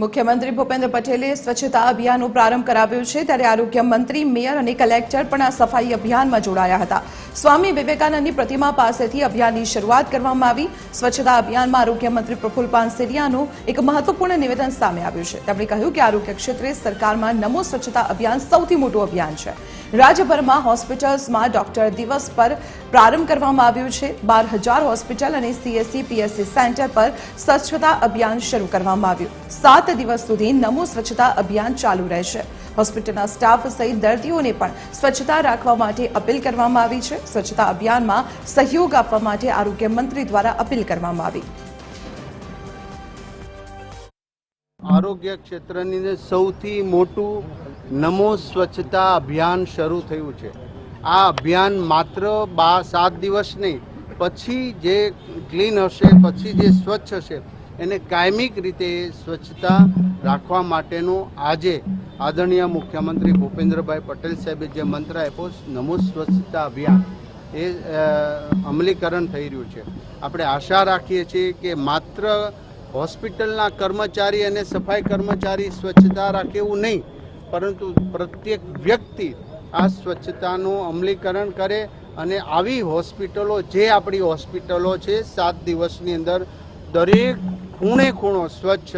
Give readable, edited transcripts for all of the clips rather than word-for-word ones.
મુખ્યમંત્રી ભૂપેન્દ્ર પટેલે સ્વચ્છતા અભિયાનનો પ્રારંભ કરાવ્યો છે ત્યારે આરોગ્ય મંત્રી, મેયર અને કલેક્ટર પણ આ સફાઈ અભિયાનમાં જોડાયા હતા। સ્વામી વિવેકાનંદની પ્રતિમા પાસેથી અભિયાનની શરૂઆત કરવામાં આવી। સ્વચ્છતા અભિયાનમાં આરોગ્ય મંત્રી પ્રફુલ્લ પાનસેરિયાનું એક મહત્વપૂર્ણ નિવેદન સામે આવ્યું છે। તેમણે કહ્યું કે આરોગ્ય ક્ષેત્રે સરકારમાં નમો સ્વચ્છતા અભિયાન સૌથી મોટું અભિયાન છે। રાજ્યભરમાં હોસ્પિટલ્સમાં ડોક્ટર દિવસ પર પ્રારંભ કરવામાં આવ્યું છે। 12,000 હોસ્પિટલ અને CSC PSC સેન્ટર પર સ્વચ્છતા અભિયાન શરૂ કરવામાં આવ્યું। 7 દિવસ સુધી નમો સ્વચ્છતા અભિયાન ચાલુ રહેશે। હોસ્પિટલના સ્ટાફ સહિત દર્દીઓને પણ સ્વચ્છતા રાખવા માટે અપીલ કરવામાં આવી છે। સ્વચ્છતા અભિયાનમાં સહયોગ આપવા માટે આરોગ્ય મંત્રી દ્વારા અપીલ કરવામાં આવી। આરોગ્ય ક્ષેત્રની સૌથી મોટું નમો સ્વચ્છતા અભિયાન શરૂ થયું છે। આ અભિયાન માત્ર 7 દિવસ નહીં, પછી જે ક્લીન હશે, પછી જે સ્વચ્છ હશે એને કાયમિક રીતે સ્વચ્છતા રાખવા માટેનું આજે આદરણીય મુખ્યમંત્રી ભૂપેન્દ્રભાઈ પટેલ સાહેબે જે મંત્ર આપ્યો, નમો સ્વચ્છતા અભિયાન, એ અમલીકરણ થઈ રહ્યું છે। આપણે આશા રાખીએ છીએ કે માત્ર હોસ્પિટલના કર્મચારી અને સફાઈ કર્મચારી સ્વચ્છતા રાખે એવું નહીં, પરંતુ પ્રત્યેક વ્યક્તિ આ સ્વચ્છતાનું અમલીકરણ કરે અને આવી હોસ્પિટલો, જે આપણી હોસ્પિટલો છે, 7 દિવસની અંદર દરેક ખૂણે ખૂણો સ્વચ્છ,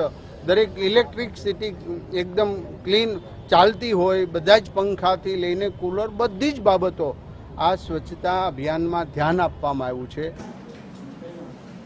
દરેક ઇલેક્ટ્રિસિટી એકદમ ક્લીન ચાલતી હોય, બધા જ પંખાથી લઈને કુલર, બધી જ બાબતો આ સ્વચ્છતા અભિયાનમાં ધ્યાન આપવામાં આવ્યું છે।